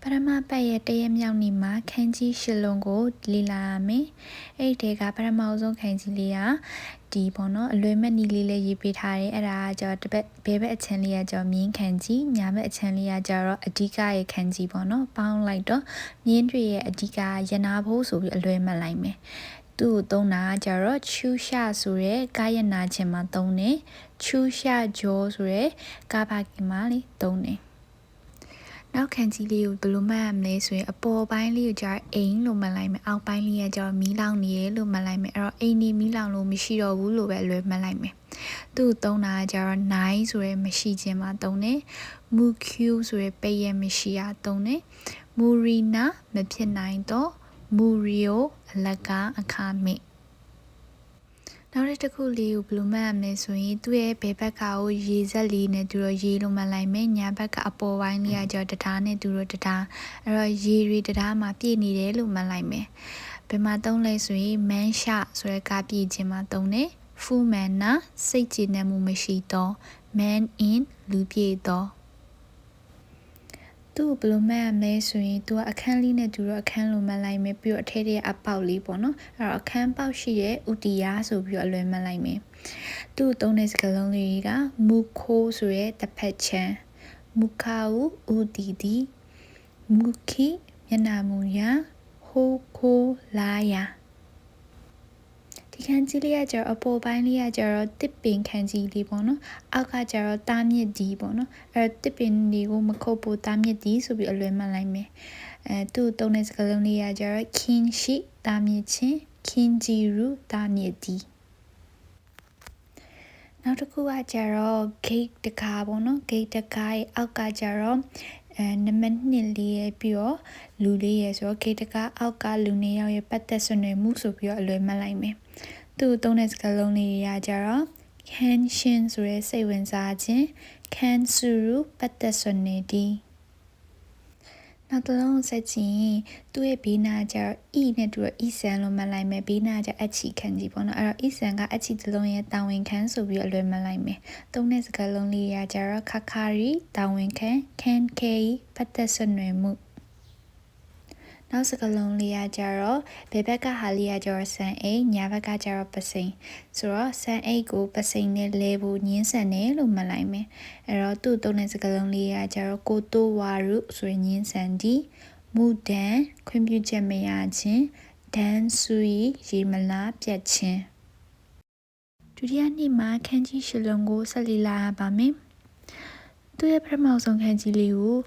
ပရမပတ်ရဲ့တရက်မြောက်နေ့မှာခန်းကြီးရှစ်လုံးကိုလေ့လာရမယ်။အဲ့ဒီကပရမအုပ်ဆုံးခန်းကြီးလေးကဒီပေါ့နော်အလွယ်မဲ့နီးလေးလေးရေးပေးထားတယ်။အဲ့ဒါကကျတော့ဘဲဘက်အချမ်းလေးကကျတော့မြင်းခန်းကြီးညာဘက်အချမ်းလေးကကျတော့အဓိကရဲ့ခန်းကြီးပေါ့နော်။ပေါင်းလိုက်တော့မြင်းတွေရဲ့အဓိကရနာဖို့ဆိုပြီးအလွယ်မှတ်လိုက်မယ်။သူ့ကိုသုံးတာကျတော့ချူရှာဆိုရဲကာယနာခြင်းမှာသုံးတယ်။ချူရှာကြောဆိုရဲကာဘာကင်မှာလေးသုံးတယ်။နောက်ခန်းကြီးလေးကိုဘယ်လိုမှတ်ရမလဲဆိုရင်အပေါ်ပိုင်းလေးကိုကျတော့အိမ်လို့မှတ်လိုက်မယ်အောက်ပိုင်းလေးကကျတော့မီးလောင်နေရလို့မှတ်လိုက်မယ်အဲ့တော့အိမ်နေမီးလောင်လို့မရှိတော့ဘူးလို့ပဲလွယ်မှတ်လိုက်မယ်သူ့သုံးတာကကျတော့9ဆိုရဲမရှိခြင်းမှာသုံးတယ်မူ Q ဆိုရဲပိတ်ရမရှိရသုံးတယ်မူရီနာမဖြစ်နိုင်တော့မူရီယိုအလကားအခါမိတ်နောက်တစ်ခုလေးကိုဘယ်လိုမှတ်ရမလဲဆိုရင်သူ့ရဲ့ဘယ်ဘက်ကကိုရေစက်လေးနဲ့သူတို့ရေလို့မှတ်လိုက်မယ်ညာဘက်ကအပေါ်ပိုင်းလေးကကျတော့တရားနဲ့သူတို့တရားအဲ့တော့ရေတွေတရားမှာပြည့်နေတယ်လို့မှတ်လိုက်မယ်ဘယ်မှာသုံးလဲဆိုရင်မန်းရှဆိုရဲကားပြည့်ခြင်းမှာသုံးတယ်ဖူမန်နာစိတ်ကြည်နေမှုမရှိတော့ man in လူပြည့်တော့သူ့ဘယ်လိုမှတ်ရမလဲဆိုရင်သူကအခန်းလေးနဲ့သူတော့အခန်းလိုမှတ်လိုက်မယ်ပြီးတော့အထက်ထဲကအပေါက်လေးပေါ့နော်အဲ့တော့အခန်းပေါက်ရှိရဲ့ဥတီယာဆိုပြီးတော့အလွယ်မှတ်လိုက်မယ်သူ့သုံးတဲ့စကားလုံးလေးကမူခိုးဆိုရဲတစ်ဖက်ချမ်းမူခါဦးဥတီတီမူခိမျက်နှာမူရာဟိုးခိုးလာယာဒီခန်းကြီးလေးကကျတော့အပေါ်ပိုင်းလေးကကျတော့တစ်ပင်ခန်းကြီးလေးပေါ့နော်အောက်ကကျတော့တားမြစ်ဒီပေါ့နော်အဲ့တော့တစ်ပင်ဒီကိုမခုတ်ဖို့တားမြစ်ဒီဆိုပြီးအလွယ်မှတ်လိုက်မယ်သူ့သုံးတဲ့စကားလုံးလေးကကျတော့ခင်ရှိတားမြစ်ချင်းခင်ဂျီရူတားမြစ်ဒီနောက်တစ်ခုကကျတော့ gate တကားပေါ့နော် gate တကားရဲ့အောက်ကကျတော့နံပါတ်2လေးရဲ့ပြီးတော့လူလေးရဲ့ဆိုတော့ gate တကားအောက်ကလူ2ယောက်ရဲ့ပတ်သက်ဆွနေမှုဆိုပြီးတော့အလွယ်မှတ်လိုက်မယ်သူ့သုံးတဲ့စကားလုံးလေးတွေကကျတော့ can shin ဆိုရဲစိတ်ဝင်စားခြင်း can suru ပတ်သက်ဆွနေဒီနောက်တစ်လုံးဆက်ချင်သူ့ရဲ့ဘေးနာကျတော့ e နဲ့တူတော့ e ဆန်လို့မှတ်လိုက်မယ်ဘေးနာကျအချီခန်းကြီးပေါ့နော်အဲ့တော့ e ဆန်ကအချီတစ်လုံးရဲ့တာဝန်ခံဆိုပြီးအလွယ်မှတ်လိုက်မယ်သုံးတဲ့စကားလုံးလေးရကျတော့ခခရီတာဝန်ခံ can k ပတ်သက်ဆွနေမှုနောက်စကားလုံးလေးကကျတော့ဘယ်ဘက်ကဟာလေးကကျတော့ဆန်အိတ်ညာဘက်ကကျတော့ပစိန်ဆိုတော့ဆန်အိတ်ကိုပစိန်နဲ့လဲဖို့ညင်းဆန်တယ်လို့မှတ်လိုက်မယ်အဲ့တော့သူ့သုံးတဲ့စကားလုံးလေးကကျတော့ကိုတိုဝါရုဆိုရင်ညင်းဆန်ဒီမူဒန်ခွင့်ပြုချက်မရခြင်းဒန်ဆူရေမလားပြတ်ခြင်းဒုတိယနေ့မှာခန်းကြီးရှစ်လုံးကိုဆက်လက်လာပါမယ်သူ့ရဲ့ပထမဆုံးခန်းကြီးလေးကို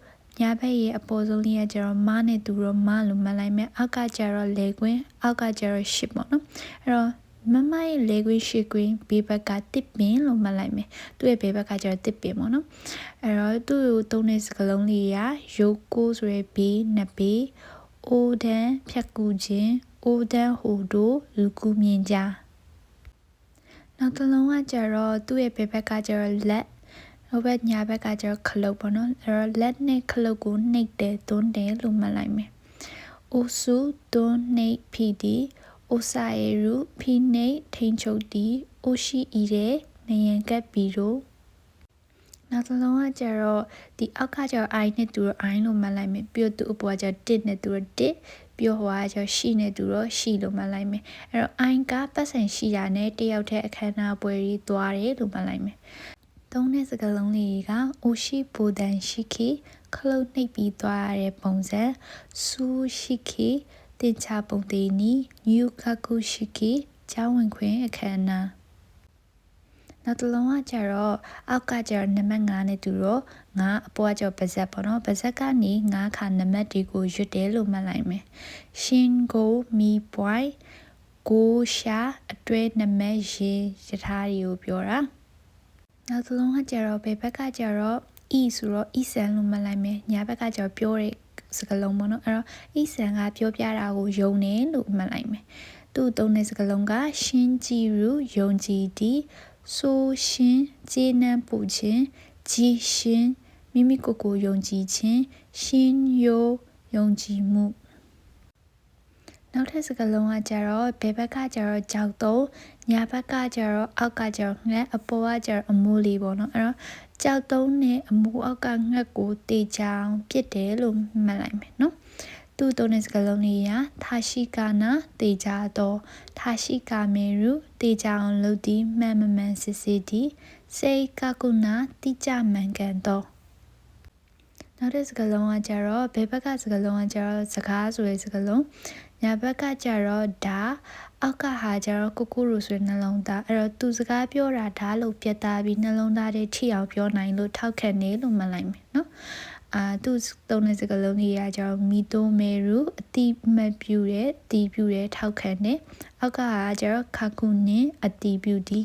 ညာဘက်ရဲ့အပေါ်ဆုံးလေးကကျတော့မနဲ့သူတော့မလို့မှတ်လိုက်မယ်အောက်ကကျတော့လေကွင်းအောက်ကကျတော့ရှစ်ပေါ့နော်အဲ့တော့မမရဲ့လေကွင်းရှစ်ကွင်းဘေးဘက်ကတစ်ပင်လို့မှတ်လိုက်မယ်သူ့ရဲ့ဘေးဘက်ကကျတော့တစ်ပင်ပေါ့နော်အဲ့တော့သူ့ကိုသုံးတဲ့စကားလုံးလေးကရုပ်ကိုဆိုရဲဘေးနှစ်ဘေးအိုဒန်ဖြတ်ကူခြင်းအိုဒန်ဟိုတို့လူကူမြင်ကြနောက်တစ်လုံးကကျတော့သူ့ရဲ့ဘေးဘက်ကကျတော့လက်နောက်ဘက်ညာဘက်ကကျတော့ခလုတ်ပေါ့နော်အဲ့တော့လက်နဲ့ခလုတ်ကိုနှိပ်တယ်တွန်းတယ်လို့မှတ်လိုက်မယ်အိုစုတွန်းနှိပ်ဖီဒီအိုဆာယေရုဖိနှိပ်ထိန်ချုပ်ဒီအိုရှိဤတဲ့နေရန်ကပ်ပီတို့နောက်တစ်လုံးကကျတော့ဒီအောက်ကကျတော့ i နဲ့တူတော့ i လို့မှတ်လိုက်မယ်ပြီးတော့သူ့အပေါ်ကကျတော့1နဲ့တူတော့1ပြီးတော့ဟိုကကျတော့ရှိနဲ့တူတော့ရှိလို့မှတ်လိုက်မယ်အဲ့တော့ i ကပတ်စံရှိတာနဲ့တယောက်တည်းအခမ်းအနားပွဲကြီးသွားတယ်လို့မှတ်လိုက်မယ်သုံးတဲ့စကားလုံးလေးကအိုရှိဘူဒန်ရှိခိခလုတ်နှိပ်ပြီးသွားရတဲ့ပုံစံဆူရှိခိတင်ချပုံသေးနီညူခကုရှိခိကျောင်းဝင်ခွင့်အခမ်းအနားနောက်တစ်လုံးကကျတော့အောက်ကကျတော့နံပါတ်5နဲ့တူတော့5အပေါ်ကကျတော့ပါဇက်ပေါ့နော်ပါဇက်ကနေ5ခါနံပါတ်တွေကိုရွတ်တယ်လို့မှတ်လိုက်မယ်ရှင်ကိုမီပွိုင်ကိုရှာအတွဲနံပါတ်ရေရထားတွေကိုပြောတာနောက်တစ်လုံးကကျတော့ဘယ်ဘက်ကကျတော့ e ဆိုတော့ e ဆန်လို့မှတ်လိုက်မယ်ညာဘက်ကကျတော့ပြောတဲ့စကားလုံးပေါ့နော်အဲ့တော့ e ဆန်ကပြောပြတာကိုယုံတယ်လို့မှတ်လိုက်မယ်သူ့သုံးတဲ့စကားလုံးကရှင်းကြည်ရူယုံကြည်သည်ဆိုရှင်းကျေနပ်ပူခြင်းကြည်ရှင်းမိမိကိုယ်ကိုယုံကြည်ခြင်းရှင်းယိုယုံကြည်မှု နောက်ထပ်စကားလုံးကကြတော့ဘယ်ဘက်ကကြတော့ကြောက်တော့ညာဘက်ကကြတော့အောက်ကကြတော့ငှက်အပေါ်ကကြတော့အမိုးလေးပေါ့နော်အဲ့တော့ကြောက်တုံးနဲ့အမိုးအောက်ကငှက်ကိုတေချောင်ပြစ်တယ်လို့မှတ်လိုက်မယ်နော်သူ့သုံးတဲ့စကားလုံးလေးကထာရှိကနာတေချာတော့ထာရှိကမေရုတေချောင်လို့ဒီမှန်မှန်စစ်စစ်ဒီစေကကုနာတိကြမှန်ကန်တော့နောက်တဲ့စကားလုံးကကြတော့ဘယ်ဘက်ကစကားလုံးကကြတော့စကားဆိုတဲ့စကားလုံးညာဘက်ကကြတော့ဒါအောက်ကဟာကြတော့ကိုကိုရိုဆိုတဲ့နှလုံးသားအဲ့တော့သူစကားပြောတာဒါလို့ပြတ်သားပြီးနှလုံးသားတွေထိအောင်ပြောနိုင်လို့ထောက်ခံနေလို့မှတ်လိုက်မယ်နော်သူသုံးတဲ့စကားလုံးကြီးကကြတော့မီတိုမေရူအတိမပြူတဲ့တီးပြူတဲ့ထောက်ခံနေအောက်ကဟာကြတော့ခါကုနင်းအတီးပြူဒီ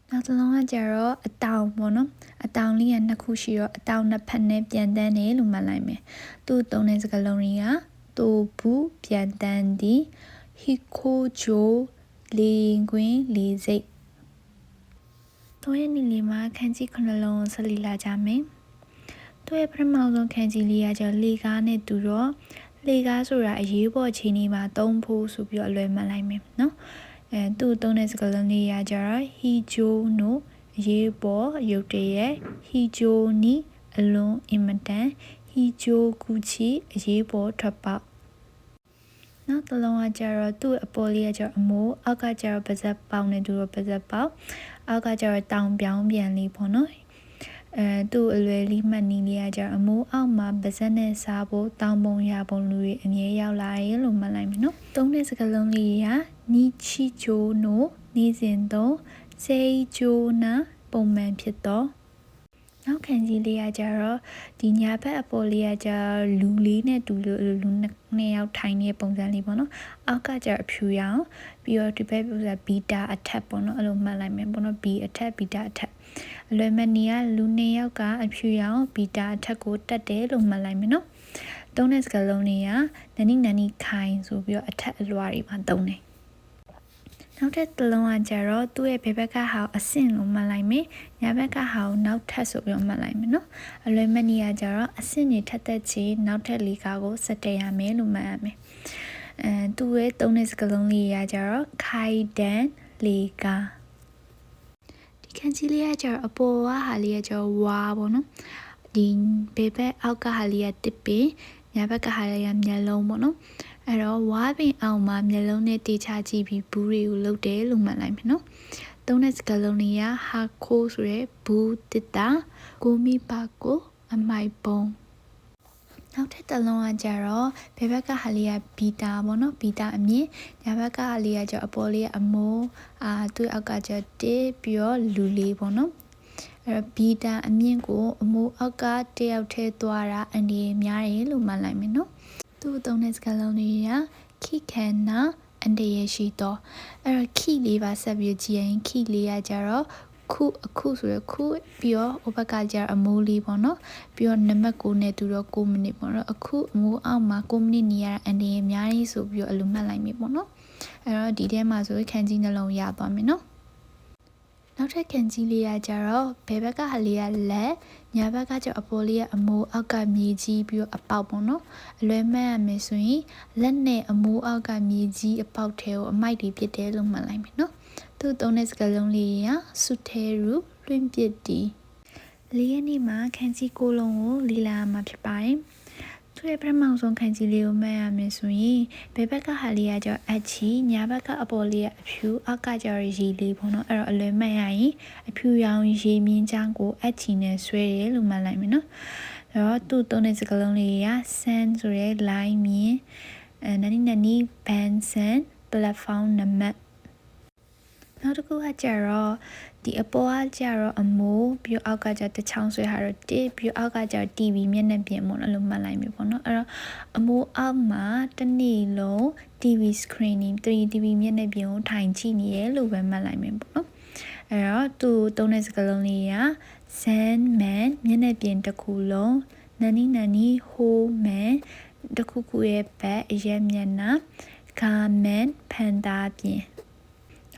နောက်တစ်လုံးကကြတော့အတောင်ပေါ့နော်အတောင်လေးကနှစ်ခုရှိတော့အတောင်နှစ်ဖက်နဲ့ပြန်တန်းတယ်လို့မှတ်လိုက်မယ်သူသုံးတဲ့စကားလုံးတွေကတိုဘူးပြန်တန်းဒီဟီခိုဂျိုလေကွင်းလေစိတ်တို့ရဲ့နေလေးမှာခန်းကြီးခုနှလုံးဆက်လီလာကြမယ်တို့ရဲ့ပထမဆုံးခန်းကြီးလေးကကျလေကားနဲ့တူတော့လေကားဆိုတာအရေးပေါ်ခြေနေမှာသုံးဖို့ဆိုပြီးတော့အလွယ်မှတ်လိုက်မယ်နော်သူ့သုံးတဲ့စကားလုံးလေးကကျတော့ဟီဂျိုနိုအရေးပေါ်ရုပ်တရက်ဟီဂျိုနီအလွန်အင်မတန်ဟီဂျိုကူချီအရေးပေါ်ထွက်ပေါက်နောက်တစ်လုံးကကျတော့သူ့အပေါ်လေးကကျတော့အမိုးအောက်ကကျတော့ပါဇက်ပေါက်နဲ့တူတော့ပါဇက်ပေါက်အောက်ကကျတော့တောင်ပြောင်းပြန်လေးပေါ့နော်သူ့အလွယ်လေးမှတ်နီးလေးကကျတော့အမိုးအောက်မှာပါဇက်နဲ့စားဖို့တောင်ပုံရပုံလူတွေအမြဲရောက်လာရဲလို့မှတ်လိုက်မယ်နော်သုံးတဲ့စကားလုံးလေးကနီချီဂျိုနိုနေစဉ်သုံးစေဂျိုနာပုံမှန်ဖြစ်တော့နောက်ခန်းကြီးလေးကကြတော့ဒီညာဘက်အပေါ်လေးကကြလူလေးနဲ့တူလို့လူနှစ်ယောက်ထိုင်နေတဲ့ပုံစံလေးပေါ့နော်အောက်ကကြအဖြူရောင်ပြီးတော့ဒီဘက်ပုံစံဘီတာအထက်ပေါ့နော်အဲ့လိုမှတ်လိုက်မယ်ပေါ့နော်ဘီအထက်ဘီတာအထက်အလွယ်မနီကလူနှစ်ယောက်ကအဖြူရောင်ဘီတာအထက်ကိုတက်တယ်လို့မှတ်လိုက်မယ်နော်သုံးတဲ့စကားလုံးတွေကနနီနနီခိုင်ဆိုပြီးတော့အထက်အလွှာတွေမှာသုံးတယ်နောက်ထပ်တစ်လုံးကကြတော့သူ့ရဲ့ဘယ်ဘက်ကဟာအဆင့်လို့မှတ်လိုက်မယ်ညာဘက်ကဟာကိုနောက်ထပ်ဆိုပြီးတော့မှတ်လိုက်မယ်နော်အလွယ်မနီကကြတော့အဆင့်တွေထက်သက်ချေနောက်ထပ်လေးကားကိုစက်တရမယ်လို့မှတ်ရမယ်သူ့ရဲ့သုံးတဲ့စကားလုံးလေးကကြတော့ခိုင်တန်လေးကားဒီခန်းကြီးလေးကကြတော့အပေါ်ကဟာလေးကကြတော့ဝါပေါ့နော်ဒီဘယ်ဘက်အောက်ကဟာလေးကတစ်ပင်ညာဘက်ကဟာလေးကမျက်လုံးပေါ့နော်အဲ့တော့ဝါပင်အောင်မှာမျက်လုံးနဲ့တေချာကြည့်ပြီးဘူးတွေကိုလှုပ်တယ်လို့မှတ်လိုက်မယ်နော်သုံးတဲ့စကားလုံးတွေကဟာခိုးဆိုရဲဘူးတစ်တာကိုမီပါကိုအမိုက်ပုံနောက်ထပ်တစ်လုံးကကြတော့ဘယ်ဘက်ကဟာလေးကဘီတာပေါ့နော်ဘီတာအမြင့်ညာဘက်ကဟာလေးကကျအပေါ်လေးကအမိုးသူ့အောက်ကကျတစ်ပြီးတော့လူလေးပေါ့နော်အဲ့တော့ဘီတာအမြင့်ကိုအမိုးအောက်ကတယောက်ထဲသွားတာအနေများတယ်လို့မှတ်လိုက်မယ်နော်သူ့သုံးတဲ့စကားလုံးတွေကခိခန္နာအန်တရရှိတော့အဲ့တော့ခိလေးပါဆက်ပြီးကြည့်ရင်ခိလေးကကြတော့ခုအခုဆိုရခုပြီးတော့ဟိုဘက်ကကြအမိုးလေးပေါ့နော်ပြီးတော့နံပါတ်9နဲ့တူတော့9မိနစ်ပေါ့နော်အခုအမိုးအောက်မှာ9မိနစ်နေရတာအန်တရအများကြီးဆိုပြီးတော့အလိုမှတ်လိုက်မိပေါ့နော်အဲ့တော့ဒီထဲမှာဆိုခန်းကြီးနှလုံးရသွားမယ်နော်နောက်ထပ်ခန်းကြီးလေးကကြတော့ဘယ်ဘက်ကဟာလေးကလက်ညာဘက်ကကျအပေါ်လေးကအမိုးအောက်ကမြေကြီးပြီးတော့အပေါက်ပေါ့နော်အလွယ်မှတ်ရမယ်ဆိုရင်လက်နဲ့အမိုးအောက်ကမြေကြီးအပေါက်ထဲကိုအမိုက်တွေဖြစ်တယ်လို့မှတ်လိုက်မယ်နော်သူသုံးတဲ့စကားလုံးလေးကဆုထဲရူလွှင့်ပစ်တီလေးရက်နေ့မှာခန်းကြီးကိုလုံးကိုလေ့လာမှာဖြစ်ပါတယ်သူရဲ့ပထမဆုံးခန်းကြီးလေးကိုမှတ်ရမယ်ဆိုရင်ဘယ်ဘက်ကဟာလေးကကျအချီညာဘက်ကအပေါ်လေးကအဖြူအောက်ကကျရေလေးပေါ့နော်အဲ့တော့အလွယ်မှတ်ရရင်အဖြူရောင်ရေမြင့်ချောင်းကိုအချီနဲ့ဆွဲတယ်လို့မှတ်လိုက်မယ်နော်အဲ့တော့သူ့သုံးတဲ့စကားလုံးလေးကဆန်ဆိုရဲ line မြင်နနီဘန်ဆန် platform နံပါတ်နောက်တစ်ခုကကြတော့ဒီအပေါ်ကကြတော့အမိုးပြီးအောက်ကကြတချောင်းဆွဲထားတော့တစ်ပြီးအောက်ကကြ TV မျက်နှာပြင်ပေါ့နော်အဲ့လိုမှတ်လိုက်ပြီပေါ့နော်အဲ့တော့အမိုးအောက်မှာတစ်နေ့လုံး TV screening 3TV မျက်နှာပြင်ကိုထိုင်ကြည့်နေရလို့ပဲမှတ်လိုက်မယ်ပေါ့နော်အဲ့တော့သူသုံးတဲ့စကားလုံးလေးက Sandman မျက်နှာပြင်တစ်ခုလုံး nani Homan တစ်ခုခုရဲ့ဘက်အရက်မျက်နှာ Garment ဖန်သားပြင်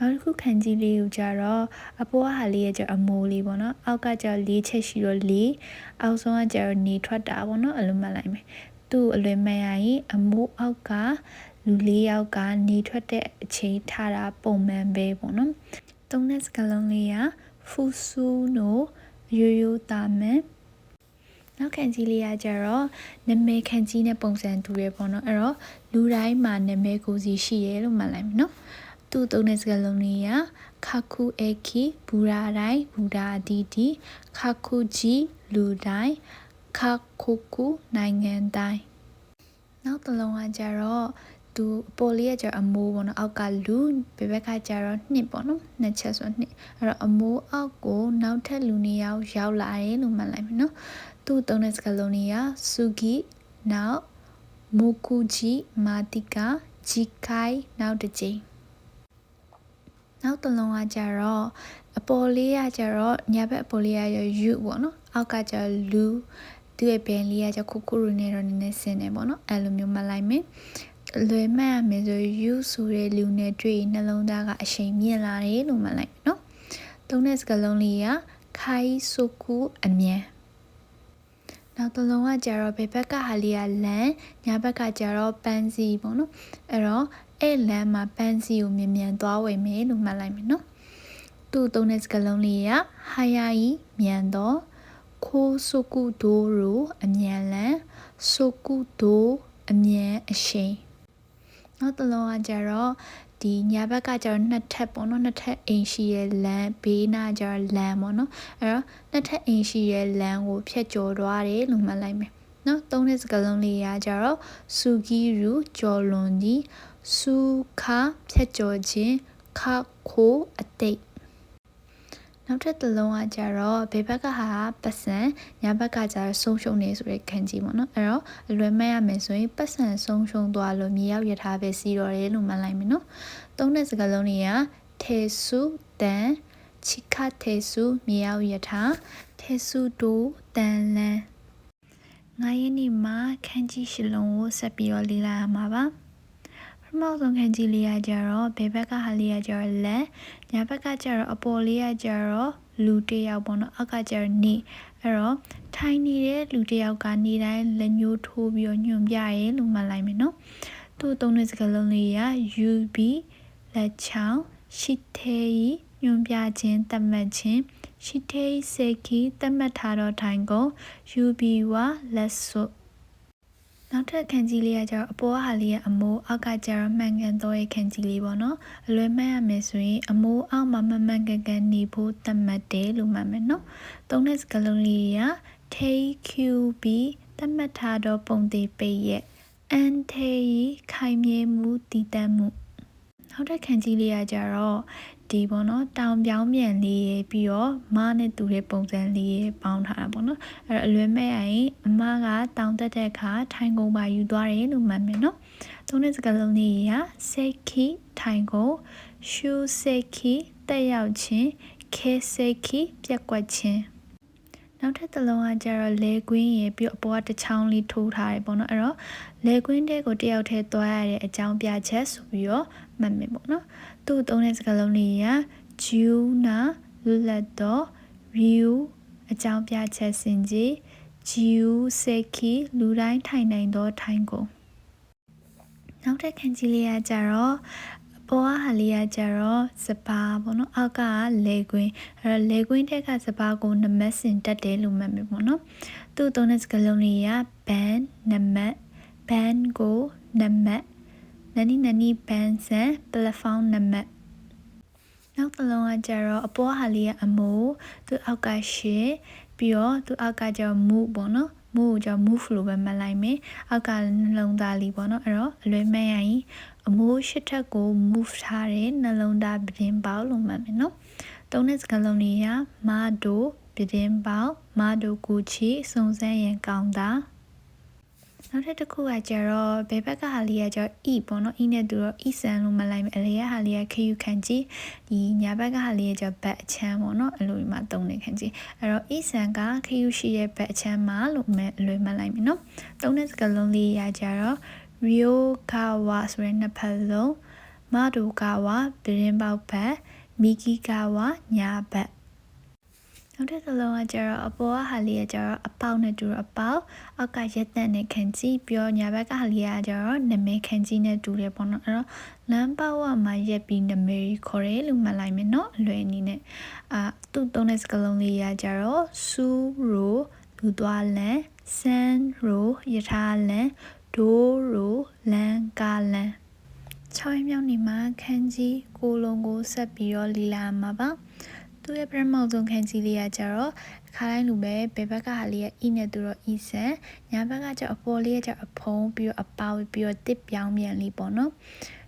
နောက်တစ်ခုခန်းကြီးလေးကိုကြတော့အပေါ်ကဟာလေးရဲ့ကျအမိုးလေးပေါ့နော်အောက်ကကျ၄ချက်ရှိတော့၄အောက်ဆုံးကကျတော့နေထွက်တာပေါ့နော်အဲ့လိုမှတ်လိုက်မယ် သူ့အလွယ်မှန်ရရင်အမိုးအောက်ကလူ၄ယောက်ကနေထွက်တဲ့အချိန်ထားတာပုံမှန်ပဲပေါ့နော်သုံးတဲ့စကားလုံးလေးကဖူဆူနိုရိုးရိုးတာမန်နောက်ခန်းကြီးလေးကကြတော့နာမည်ခန်းကြီးနဲ့ပုံစံတူရပေါ့နော်အဲ့တော့လူတိုင်းမှာနာမည်ကိုစီရှိရဲလို့မှတ်လိုက်မယ်နော်သူ့သုံးတဲ့စကားလုံးလေးကခါခုအေခီဘူရာတိုင်းဘူဒါအတီတီခါခုကြီးလူတိုင်းခါခုခုနိုင်ငံတိုင်းနောက်တစ်လုံးကကြတော့သူအပေါ်လေးကကြတော့အမိုးပေါ့နော်အောက်ကလူဘယ်ဘက်ကကြတော့နှစ်ပေါ့နော်နှစ်ချက်ဆိုနှစ်အဲ့တော့အမိုးအောက်ကိုနောက်ထပ်လူနှစ်ယောက်ရောက်လာတယ်လို့မှတ်လိုက်မယ်နော်သူ့သုံးတဲ့စကားလုံးလေးကဆူဂီနောက်မိုကူဂျီမာတီကာဂျီခိုင်နောက်တစ်ကြိမ်နောက်တစ်လုံးကကြတော့အပေါ်လေးကကြတော့ညာဘက်အပေါ်လေးကရယူပေါ့နော်အောက်ကကြလူသူ့ရဲ့ဘန်လေးကကြခုခုရနေတော့နည်းနည်းဆင်းနေပေါ့နော်အဲ့လိုမျိုးမှတ်လိုက်မယ်လွယ်မှတ်ရမယ်ဆိုယူဆိုတဲ့လူနဲ့တွေ့နှလုံးသားကအရှိန်မြင့်လာတယ်လို့မှတ်လိုက်နော်သုံးတဲ့စကားလုံးလေးကခိုင်ဆိုကူအမြန်နောက်တစ်လုံးကကြတော့ဘယ်ဘက်ကဟာလေးကလမ်းညာဘက်ကကြတော့ပန်းစီပေါ့နော်အဲ့တော့အဲ့လမ်းမှာပန်းစီကိုမြင်မြန်သွားဝယ်မယ်လို့မှတ်လိုက်မယ်နော်သူ့သုံးတဲ့စကားလုံးလေးကဟာယာယီမြန်တော့ခိုးဆိုကူဒိုရိုအမြန်လမ်းဆိုကူဒိုအမြန်အရှိန်နောက်တစ်လုံးကကြတော့ဒီညာဘက်ကကျတော့နှစ်ထပ်ပေါ့နော်နှစ်ထပ်အိမ်ရှိရဲ့လမ်းဘေးနားကျတော့လမ်းပေါ့နော်အဲ့တော့နှစ်ထပ်အိမ်ရှိရဲ့လမ်းကိုဖြတ်ကျော်သွားတယ်လို့မှတ်လိုက်မယ်နော်သုံးတဲ့စကားလုံးလေးကကြတော့ဆူဂီရူကျော်လွန်ကြီးဆူခါဖြတ်ကျော်ခြင်းခါခိုးအတိတ်နောက်ထပ်တစ်လုံးကကြတော့ဘယ်ဘက်ကဟာပတ်စံညာဘက်ကကြတော့ဆုံးရှုံးနေဆိုတဲ့ခံကြီးပေါ့နော်အဲ့တော့အလွယ်မှတ်ရမယ်ဆိုရင်ပတ်စံဆုံးရှုံးသွားလို့မြေရောက်ရထားပဲစီးတော့တယ်လို့မှတ်လိုက်မယ်နော်သုံးတဲ့စကားလုံးတွေကထေစုတန်ချီခထေစုမြေရောက်ရထားထေစုတိုတန်လန်းငါးရက်နေ့မှာခန်းကြီးရှလုံးကိုဆက်ပြီးတော့လေ့လာရမှာပါပထမဆုံးခန်းကြီးလေးကကြတော့ဘယ်ဘက်ကဟာလေးကကြတော့လက်ညာဘက်ကကြတော့အပေါ်လေးကကြတော့လူတစ်ယောက်ပေါ့နော်အောက်ကကြတော့နေအဲ့တော့ထိုင်နေတဲ့လူတစ်ယောက်ကနေတိုင်းလက်ညှိုးထိုးပြီးတော့ညွှန်ပြရဲလို့မှတ်လိုက်မယ်နော်သူ့သုံးတဲ့စကားလုံးလေးက UB လက်ချောင်းရှိသေးညွှန်ပြခြင်းတတ်မှတ်ခြင်းရှိသေးစေခီတတ်မှတ်ထားတော့ထိုင်ကုန် UB ဝလက်စွပ်နောက်ထပ်ခန်းကြီးလေးကကျတော့အပေါ်ဟာလေးကအမိုးအောက်ကကျတော့မှန်ကန်သောရဲ့ခန်းကြီးလေးပေါ့နော်အလွယ်မှတ်ရမယ်ဆိုရင်အမိုးအောက်မှာမှန်ကန်ကန်နေဖို့သတ်မှတ်တယ်လို့မှတ်မယ်နော်သုံးတဲ့စကားလုံးလေးက take qb သတ်မှတ်ထားသောပုံသေးပိတ်ရဲ့ ante ခိုင်မြဲမှုတည်တံ့မှုနောက်ထပ်ခန်းကြီးလေးကကျတော့ဒီပေါ့နော်တောင်ပြောင်းပြန်လေးရပြီးတော့မနဲ့တူတဲ့ပုံစံလေးရပေါင်းထားတာပေါ့နော်အဲ့တော့အလွယ်မဲ့ရရင်အမကတောင်တက်တဲ့အခါထိုင်ကုန်ပါယူသွားတယ်လို့မှတ်မယ်နော်သုံးတဲ့စကားလုံးလေးကစိတ်ခိထိုင်ကုန်ရှူစိတ်ခိတက်ရောက်ခြင်းခဲစိတ်ခိပြက်ကွက်ခြင်းနောက်ထပ်တစ်လုံးကကျတော့လေကွင်းရပြီးအပေါ်ကတစ်ချောင်းလေးထိုးထားတယ်ပေါ့နော်အဲ့တော့လေကွင်းတဲ့ကိုတယောက်တည်းသွားရတဲ့အကြောင်းပြချက်ဆိုပြီးတော့မှတ်မယ်ပေါ့နော်သူ့သုံးတဲ့စကားလုံးလေးကဂျူနာလူလက်တော့ရီယူအကြောင်းပြချက်စင်ကြီးဂျီယူစေခီလူတိုင်းထိုင်နိုင်သောထိုင်ကုန်နောက်ထပ်ခန်းကြီးလေးကကြတော့ပေါ်ဟာလေးကကြတော့စပါပေါ့နော်အောက်ကလေကွင်းအဲ့တော့လေကွင်းထက်ကစပါကိုနမတ်စင်တက်တယ်လို့မှတ်မယ်ပေါ့နော်သူ့သုံးတဲ့စကားလုံးလေးကဘန်နမတ်ဘန်ကိုနမတ်နနီဘန်ဆန်ပလက်ဖောင်းနမတ်နောက်တစ်လုံးကကြတော့အပေါ်ဟာလေးကအမိုးသူ့အောက်ကရှေ့ပြီးတော့သူ့အောက်ကကျတော့မူပေါ့နော်မူကိုကျတော့ move လို့ပဲမှတ်လိုက်မယ်အောက်ကနှလုံးသားလေးပေါ့နော်အဲ့တော့အလွယ်မှတ်ရရင်အမိုးရှစ်ထက်ကို move ထားတဲ့နှလုံးသားပင်ပေါက်လို့မှတ်မယ်နော်သုံးတဲ့စကားလုံးလေးကမာဒိုပင်ပေါက်မာဒိုကူချီစုံစမ်းရန်ကောင်းတာနောက်ထပ်တစ်ခုကကြတော့ဘယ်ဘက်ကဟာလေးကကြတော့ e ပေါ့နော် e နဲ့တူတော့ e ဆန်လို့မလိုက်မယ်အလေကဟာလေးကခယူခံကြည့်ဒီညာဘက်ကဟာလေးကကြတော့ဘက်အချမ်းပေါ့နော်အလိုမှာသုံးနေခံကြည့်အဲ့တော့ e ဆန်ကခယူရှိရဲ့ဘက်အချမ်းမှာလို့အလွယ်မှတ်လိုက်မယ်နော်သုံးတဲ့စကားလုံးလေးရကြတော့ rio kawa ဆိုတဲ့နှစ်ဖက်လုံး mado kawa ပရင်ပေါက်ဘက် miki kawa ညာဘက် နောက်တစ်စလုံးကကျတော့အပေါ်ကဟာလေးကကျတော့အပေါက်နဲ့တူတော့အပေါက်အောက်ကရက်သက်နဲ့ခန်းကြီးပြောညာဘက်ကဟာလေးကကျတော့နမဲခန်းကြီးနဲ့တူတယ်ပေါ့နော်အဲ့တော့လမ်းပေါက်ဝမှာရက်ပြီးနမဲခေါ်တယ်လို့မှတ်လိုက်မယ်နော်အလွယ်အနေနဲ့သူ့သုံးတဲ့စကားလုံးလေးကကျတော့စူရိုလူသွားလန်ဆန်ရိုယထာလန်ဒိုးရိုလန်ကာလန်6ရက်မြောက်နေ့မှာခန်းကြီးကိုလုံးကိုဆက်ပြီးတော့လီလာမှာပါသူရဲ့ပထမဆုံးခန်းကြီးလေးကကျတော့ခါတိုင်းလိုပဲဘယ်ဘက်ကဟာလေးက e နဲ့သူတော့ e ဆန်ညာဘက်ကကျအပေါ်လေးကကျအဖုံးပြီးတော့အပေါက်ပြီးတော့တစ်ပြောင်းပြန်လေးပေါ့နော်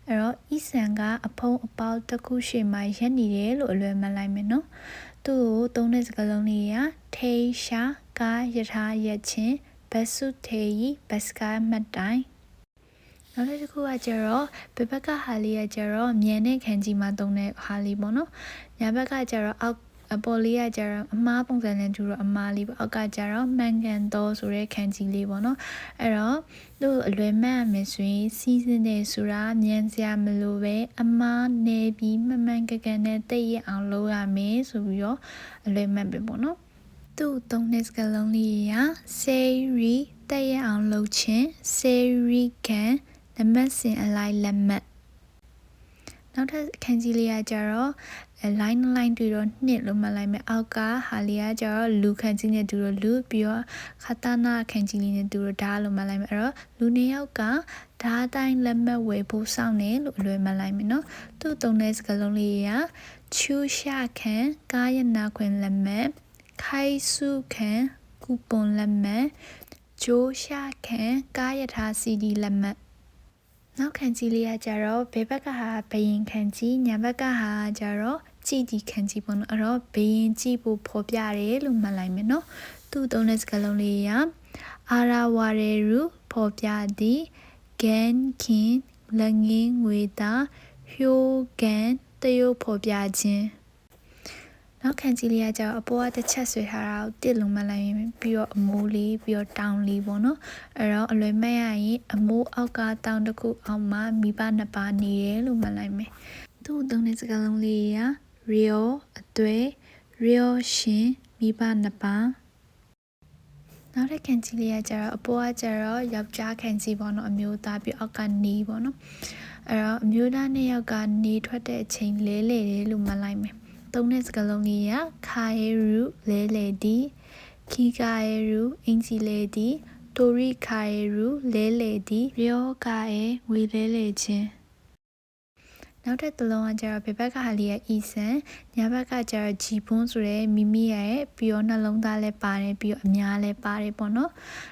အဲ့တော့ e ဆန်ကအဖုံးအပေါက်တစ်ခုရှေ့မှာရက်နေတယ်လို့အလွယ်မှတ်လိုက်မယ်နော်သူ့ကိုသုံးတဲ့စကားလုံးလေးကထေရှာကာယထာရက်ချင်းဘတ်စုထေယီဘတ်စကာမှတ်တိုင်းနောက်တစ်ခုကကျတော့ဘယ်ဘက်ကဟာလေးကကျတော့မြန်တဲ့ခန်းကြီးမှာသုံးတဲ့ဟာလေးပေါ့နော်ညာဘက်ကကျတော့အောက်အပေါ်လေးကကျတော့အမားပုံစံနဲ့တူတော့အမားလေးပေါ့အောက်ကကျတော့မှန်ကန်တော်ဆိုတဲ့ခန်းကြီးလေးပေါ့နော်အဲ့တော့သူ့အလွယ်မှတ်ရမယ်ဆိုရင်စီးစင်းတဲ့ဆိုတာမြန်စရာမလိုပဲအမားနေပြီးမှန်မှန်ကန်ကန်နဲ့တိတ်ရအောင်လုပ်ရမယ်ဆိုပြီးတော့အလွယ်မှတ်ပဲပေါ့နော်သူ့သုံးတဲ့စကားလုံးလေးက say re တိတ်ရအောင်လုပ်ခြင်း say re can နံပါတ်စဉ်အလိုက်လက်မှတ်နောက်ထပ်ခန်းကြီးလေးကကျတော့ line တွေ့တော့နှစ်လို့မှတ်လိုက်မယ်အောက်ကဟာလေးကကျတော့လူခန်းကြီးနဲ့တူတော့လူပြီးတော့ခတနာခန်းကြီးလေးနဲ့တူတော့ဓာလို့မှတ်လိုက်မယ်အဲ့တော့လူနှစ်ယောက်ကဓာတိုင်းလက်မှတ်ဝယ်ဖို့စောင့်နေလို့အလွယ်မှတ်လိုက်မယ်နော်သူ့သုံးတဲ့စကားလုံးလေးကချူရှာခန်းကာယနာခွင်လက်မှတ်ခိုင်စုခန်းကူပွန်လက်မှတ်ဂျိုးရှာခန်းကာယထာစီဒီလက်မှတ်နောက်ခန်းကြီးလေးကကျတော့ဘယ်ဘက်ကဟာဘယင်ခန်းကြီးညာဘက်ကဟာကျတော့ကြည်ဒီခန်းကြီးပေါ့နော်အဲ့တော့ဘယင်ကြည်ဖို့ဖော်ပြတယ်လို့မှတ်လိုက်မယ်နော်သူ့သုံးတဲ့စကားလုံးလေးကအာရာဝရေရူဖော်ပြသည်ဂန်ခင်လက်ငင်းငွေသားဟျိုကန်တရုတ်ဖော်ပြခြင်းနောက်ခန်းကြီးလေးကကျတော့အပေါ်ကတစ်ချက်ဆွဲထားတာကိုတစ်လုံးမှတ်လိုက်ရင်ပြီးတော့အမိုးလေးပြီးတော့တောင်လေးပေါ့နော်အဲ့တော့အလွယ်မှတ်ရရင်အမိုးအောက်ကတောင်တစ်ခုအောက်မှာမိဘနှစ်ပါးနေတယ်လို့မှတ်လိုက်မယ်သူ့သုံးတဲ့စကားလုံးလေးက real အသွဲ real ရှင်မိဘနှစ်ပါးနောက်တဲ့ခန်းကြီးလေးကကျတော့အပေါ်ကကျတော့ယောက်ျားခန်းကြီးပေါ့နော်အမျိုးသားပြီးအောက်ကနေပေါ့နော်အဲ့တော့အမျိုးသားနှစ်ယောက်ကနေထွက်တဲ့အချိန်လဲလေတယ်လို့မှတ်လိုက်မယ်သုံးတဲ့စကားလုံးလေးကခါယေရူလဲလေဒီခီကာယေရူအင်ဂျီလေဒီတိုရီခါယေရူလဲလေဒီရောကာယေဝေလဲလေချင်းနောက်တဲ့တလုံးကကျတော့ဘယ်ဘက်ကဟာလေးကအီဆန်ညာဘက်ကကျတော့ဂျီပွန်းဆိုတဲ့မိမိရဲ့ပြီးတော့နှလုံးသားလည်းပါတယ်ပြီးတော့အများလည်းပါတယ်ပေါ့နော်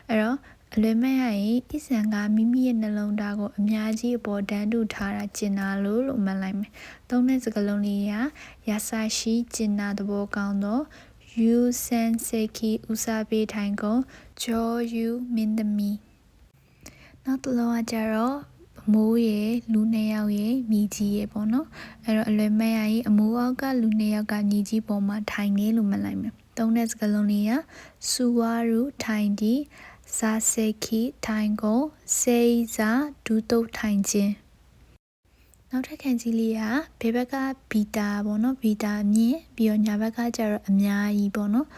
အဲ့တော့အလွယ်မဲ့ရရင်အီဆန်ကမိမိရဲ့နှလုံးသားကိုအများကြီးအပေါ်တန်းတူထားတာကျင်နာလို့မှတ်လိုက်မယ်။သုံးတဲ့စကားလုံးလေးကယာဆာရှိကျင်နာသဘောကောင်းသောယူဆန်စေကီဦးစားပေးထိုင်ကုန်ဂျော်ယူမင်းသမီးနောက်တစ်လုံးကကျတော့မိုးရဲ့လူနှစ်ယောက်ရဲ့မိကြီးရဲ့ပေါ့နော်အဲ့တော့အလွယ်မဲ့ရရင်အမိုးအောက်ကလူနှစ်ယောက်ကညီကြီးပေါ်မှာထိုင်နေလို့မှတ်လိုက်မယ်။သုံးတဲ့စကားလုံးလေးကစူဝါရူထိုင်ဒီဇာစေခီထိုင်ကုန်စေဇာဒူတုတ်ထိုင်ခြင်းနောက်ထပ်ခန်းကြီးလေးကဘယ်ဘက်ကဘီတာပေါ့နော်ဘီတာအမြင့်ပြီးတော့ညာဘက်ကကျတော့အများကြီးပေါ့နော်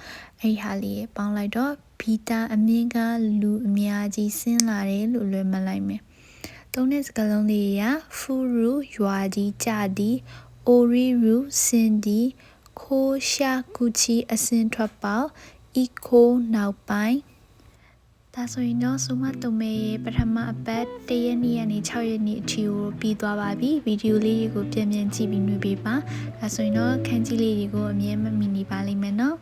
အဲ့ဟာလေးပေါင်းလိုက်တော့ဘီတာအမြင့်ကလူအများကြီးဆင်းလာတယ်လို့လွယ်မှတ်လိုက်မယ်သုံးတဲ့စကားလုံးလေးကဖူရူရွာကြီးကြသည်အိုရီရူစင်ဒီခိုးရှာကူချီအစင်ထွက်ပေါက်အီခိုနောက်ပိုင်းဒါဆိုရင်တော့စုမတုံမဲရဲ့ပထမအပတ်1ရက်နေ့ကနေ6ရက်နေ့အထိကိုပြီးသွားပါပြီဗီဒီယိုလေးတွေကိုပြန်ကြည့်ပြီးနှွေးပေးပါဒါဆိုရင်တော့ခန်းကြီးလေးတွေကိုအမြဲမမီနေပါလိမ့်မယ်နော်